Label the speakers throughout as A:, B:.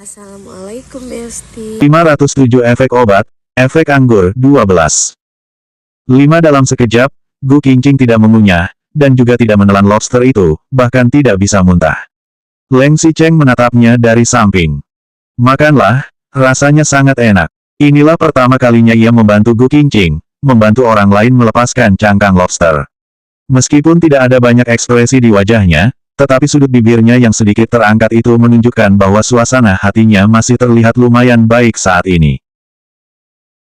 A: Assalamualaikum Besti.
B: 507 efek obat, efek anggur 12. 5 dalam sekejap, Gu Qingqing tidak mengunyah, dan juga tidak menelan lobster itu, bahkan tidak bisa muntah. Leng Xicheng menatapnya dari samping. Makanlah, rasanya sangat enak. Inilah pertama kalinya ia membantu Gu Qingqing, membantu orang lain melepaskan cangkang lobster. Meskipun tidak ada banyak ekspresi di wajahnya, tetapi sudut bibirnya yang sedikit terangkat itu menunjukkan bahwa suasana hatinya masih terlihat lumayan baik saat ini.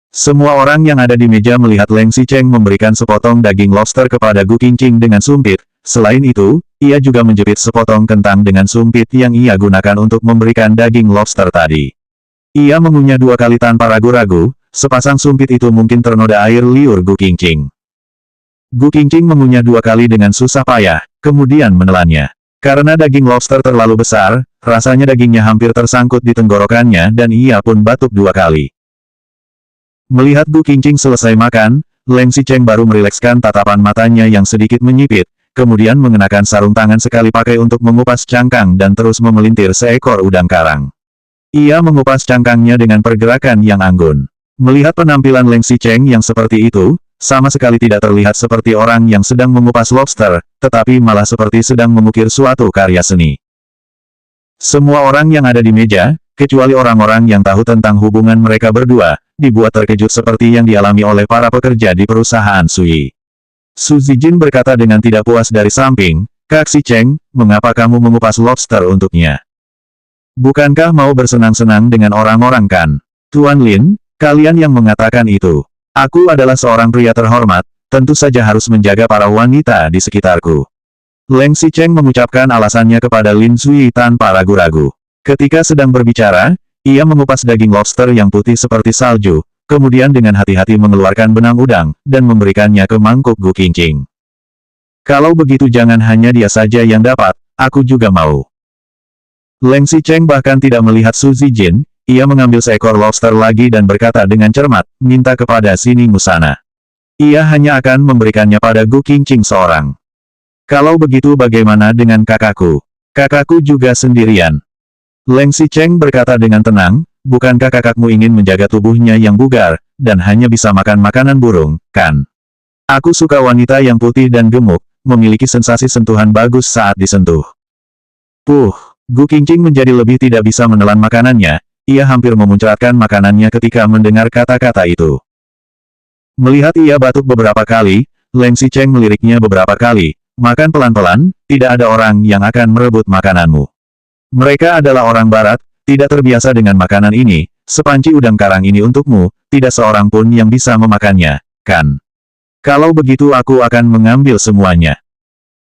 B: Semua orang yang ada di meja melihat Leng Xicheng memberikan sepotong daging lobster kepada Gu Qingqing dengan sumpit. Selain itu, ia juga menjepit sepotong kentang dengan sumpit yang ia gunakan untuk memberikan daging lobster tadi. Ia mengunyah 2 kali tanpa ragu-ragu, sepasang sumpit itu mungkin ternoda air liur Gu Qingqing. Gu Qingqing mengunyah 2 kali dengan susah payah, kemudian menelannya. Karena daging lobster terlalu besar, rasanya dagingnya hampir tersangkut di tenggorokannya dan ia pun batuk 2 kali. Melihat Gu Qingqing selesai makan, Leng Xicheng baru merilekskan tatapan matanya yang sedikit menyipit, kemudian mengenakan sarung tangan sekali pakai untuk mengupas cangkang dan terus memelintir seekor udang karang. Ia mengupas cangkangnya dengan pergerakan yang anggun. Melihat penampilan Leng Xicheng yang seperti itu, sama sekali tidak terlihat seperti orang yang sedang mengupas lobster, tetapi malah seperti sedang mengukir suatu karya seni. Semua orang yang ada di meja, kecuali orang-orang yang tahu tentang hubungan mereka berdua, dibuat terkejut seperti yang dialami oleh para pekerja di perusahaan Sui. Su Zijin berkata dengan tidak puas dari samping, "Kak Xicheng, mengapa kamu mengupas lobster untuknya? Bukankah mau bersenang-senang dengan orang-orang kan? Tuan Lin, kalian yang mengatakan itu. Aku adalah seorang pria terhormat, tentu saja harus menjaga para wanita di sekitarku." Leng Xicheng mengucapkan alasannya kepada Lin Zui tanpa ragu-ragu. Ketika sedang berbicara, ia mengupas daging lobster yang putih seperti salju, kemudian dengan hati-hati mengeluarkan benang udang, dan memberikannya ke mangkuk Gu Qingqing. "Kalau begitu jangan hanya dia saja yang dapat, aku juga mau." Leng Xicheng bahkan tidak melihat Su Zijin. Ia mengambil seekor lobster lagi dan berkata dengan cermat, "Minta kepada sini Musana. Ia hanya akan memberikannya pada Gu Qingqing seorang. Kalau begitu bagaimana dengan kakakku? Kakakku juga sendirian." Leng Xicheng berkata dengan tenang, "Bukankah kakakmu ingin menjaga tubuhnya yang bugar, dan hanya bisa makan makanan burung, kan? Aku suka wanita yang putih dan gemuk, memiliki sensasi sentuhan bagus saat disentuh." Gu Qingqing menjadi lebih tidak bisa menelan makanannya. Ia hampir memuncratkan makanannya ketika mendengar kata-kata itu. Melihat ia batuk beberapa kali, Leng Xicheng meliriknya beberapa kali, "Makan pelan-pelan, tidak ada orang yang akan merebut makananmu. Mereka adalah orang barat, tidak terbiasa dengan makanan ini, sepanci udang karang ini untukmu, tidak seorang pun yang bisa memakannya, kan? Kalau begitu aku akan mengambil semuanya."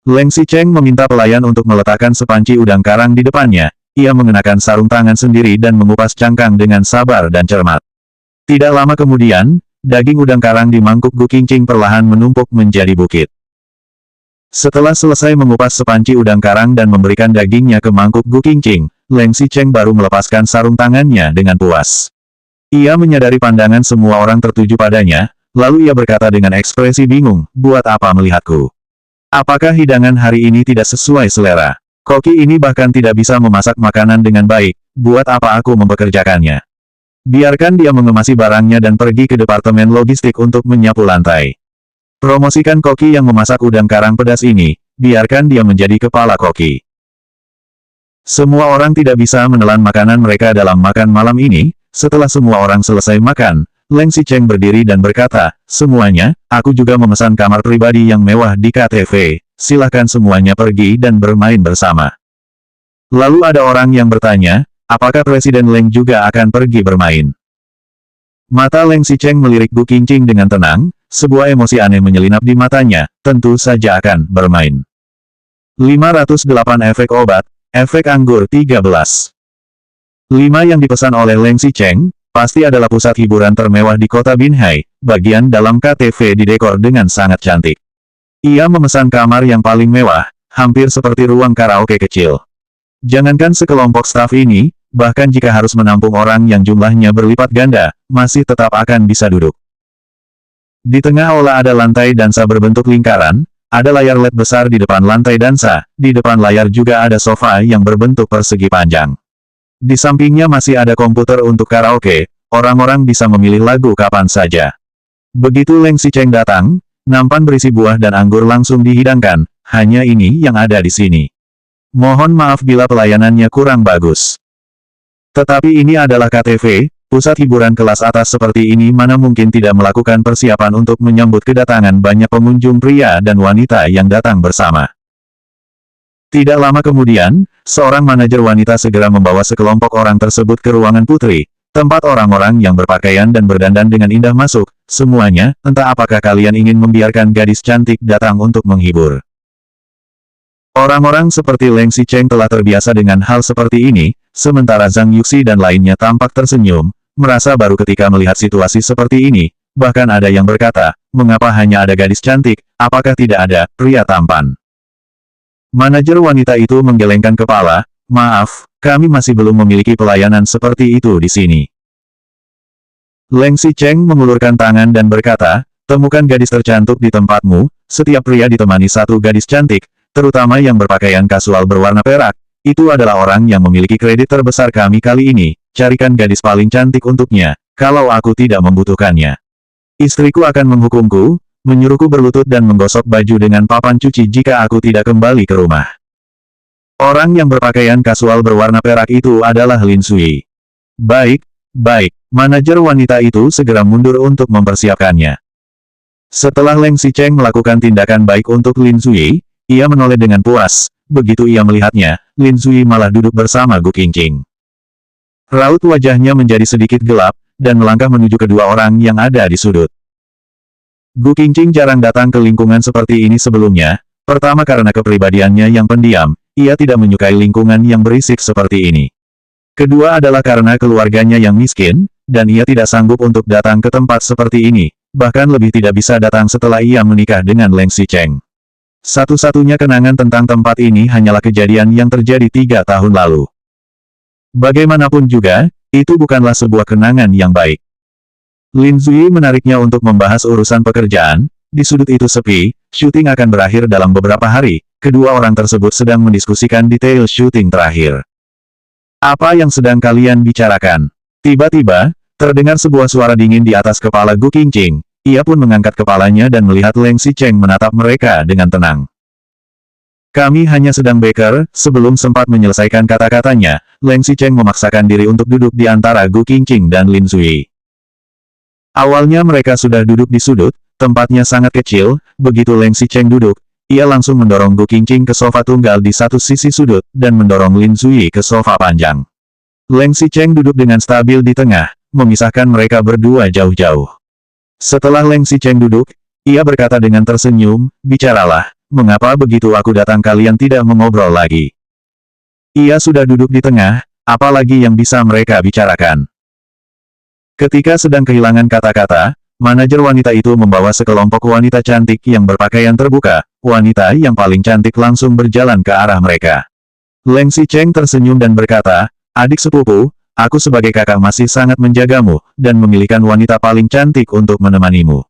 B: Leng Xicheng meminta pelayan untuk meletakkan sepanci udang karang di depannya. Ia mengenakan sarung tangan sendiri dan mengupas cangkang dengan sabar dan cermat. Tidak lama kemudian, daging udang karang di mangkuk Gu Qingqing perlahan menumpuk menjadi bukit. Setelah selesai mengupas sepanci udang karang dan memberikan dagingnya ke mangkuk Gu Qingqing, Leng Xicheng baru melepaskan sarung tangannya dengan puas. Ia menyadari pandangan semua orang tertuju padanya, lalu ia berkata dengan ekspresi bingung, "Buat apa melihatku? Apakah hidangan hari ini tidak sesuai selera? Koki ini bahkan tidak bisa memasak makanan dengan baik, buat apa aku mempekerjakannya? Biarkan dia mengemasi barangnya dan pergi ke departemen logistik untuk menyapu lantai. Promosikan koki yang memasak udang karang pedas ini, biarkan dia menjadi kepala koki." Semua orang tidak bisa menelan makanan mereka dalam makan malam ini. Setelah semua orang selesai makan, Leng Xicheng berdiri dan berkata, "Semuanya, aku juga memesan kamar pribadi yang mewah di KTV. Silahkan semuanya pergi dan bermain bersama." Lalu ada orang yang bertanya, apakah Presiden Leng juga akan pergi bermain? Mata Leng Xicheng melirik Gu Qingqing dengan tenang, sebuah emosi aneh menyelinap di matanya, tentu saja akan bermain. 508 efek obat, efek anggur 13. 5 yang dipesan oleh Leng Xicheng, pasti adalah pusat hiburan termewah di kota Binhai, bagian dalam KTV didekor dengan sangat cantik. Ia memesan kamar yang paling mewah, hampir seperti ruang karaoke kecil. Jangankan sekelompok staf ini, bahkan jika harus menampung orang yang jumlahnya berlipat ganda, masih tetap akan bisa duduk. Di tengah aula ada lantai dansa berbentuk lingkaran, ada layar LED besar di depan lantai dansa, di depan layar juga ada sofa yang berbentuk persegi panjang. Di sampingnya masih ada komputer untuk karaoke, orang-orang bisa memilih lagu kapan saja. Begitu Leng Xicheng datang, nampan berisi buah dan anggur langsung dihidangkan, hanya ini yang ada di sini. Mohon maaf bila pelayanannya kurang bagus. Tetapi ini adalah KTV, pusat hiburan kelas atas seperti ini mana mungkin tidak melakukan persiapan untuk menyambut kedatangan banyak pengunjung pria dan wanita yang datang bersama. Tidak lama kemudian, seorang manajer wanita segera membawa sekelompok orang tersebut ke ruangan putri, tempat orang-orang yang berpakaian dan berdandan dengan indah masuk, semuanya, entah apakah kalian ingin membiarkan gadis cantik datang untuk menghibur. Orang-orang seperti Leng Xicheng telah terbiasa dengan hal seperti ini, sementara Zhang Yuxi dan lainnya tampak tersenyum, merasa baru ketika melihat situasi seperti ini, bahkan ada yang berkata, mengapa hanya ada gadis cantik, apakah tidak ada pria tampan? Manajer wanita itu menggelengkan kepala, maaf, kami masih belum memiliki pelayanan seperti itu di sini. Leng Xicheng mengulurkan tangan dan berkata, temukan gadis tercantik di tempatmu, setiap pria ditemani satu gadis cantik, terutama yang berpakaian kasual berwarna perak, itu adalah orang yang memiliki kredit terbesar kami kali ini, carikan gadis paling cantik untuknya, kalau aku tidak membutuhkannya. Istriku akan menghukumku, menyuruhku berlutut dan menggosok baju dengan papan cuci jika aku tidak kembali ke rumah. Orang yang berpakaian kasual berwarna perak itu adalah Lin Sui. Baik, baik, manajer wanita itu segera mundur untuk mempersiapkannya. Setelah Leng Xicheng melakukan tindakan baik untuk Lin Sui, ia menoleh dengan puas, begitu ia melihatnya, Lin Sui malah duduk bersama Gu Qingqing. Raut wajahnya menjadi sedikit gelap, dan melangkah menuju kedua orang yang ada di sudut. Gu Qingqing jarang datang ke lingkungan seperti ini sebelumnya, pertama karena kepribadiannya yang pendiam, ia tidak menyukai lingkungan yang berisik seperti ini. Kedua adalah karena keluarganya yang miskin, dan ia tidak sanggup untuk datang ke tempat seperti ini, bahkan lebih tidak bisa datang setelah ia menikah dengan Leng Xicheng. Satu-satunya kenangan tentang tempat ini hanyalah kejadian yang terjadi 3 tahun lalu. Bagaimanapun juga, itu bukanlah sebuah kenangan yang baik. Lin Sui menariknya untuk membahas urusan pekerjaan, di sudut itu sepi, syuting akan berakhir dalam beberapa hari, kedua orang tersebut sedang mendiskusikan detail syuting terakhir. Apa yang sedang kalian bicarakan? Tiba-tiba, terdengar sebuah suara dingin di atas kepala Gu Qingqing, ia pun mengangkat kepalanya dan melihat Leng Xicheng menatap mereka dengan tenang. Kami hanya sedang beker, sebelum sempat menyelesaikan kata-katanya, Leng Xicheng memaksakan diri untuk duduk di antara Gu Qingqing dan Lin Sui. Awalnya mereka sudah duduk di sudut, tempatnya sangat kecil, begitu Leng Xicheng duduk, ia langsung mendorong Gu Qingqing ke sofa tunggal di satu sisi sudut, dan mendorong Lin Sui ke sofa panjang. Leng Xicheng duduk dengan stabil di tengah, memisahkan mereka berdua jauh-jauh. Setelah Leng Xicheng duduk, ia berkata dengan tersenyum, bicaralah, mengapa begitu aku datang kalian tidak mengobrol lagi? Ia sudah duduk di tengah, apalagi yang bisa mereka bicarakan? Ketika sedang kehilangan kata-kata, manajer wanita itu membawa sekelompok wanita cantik yang berpakaian terbuka, wanita yang paling cantik langsung berjalan ke arah mereka. Leng Xicheng tersenyum dan berkata, adik sepupu, aku sebagai kakak masih sangat menjagamu, dan memilihkan wanita paling cantik untuk menemanimu.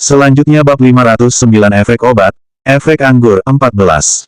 B: Selanjutnya bab 509 efek obat, efek anggur 14.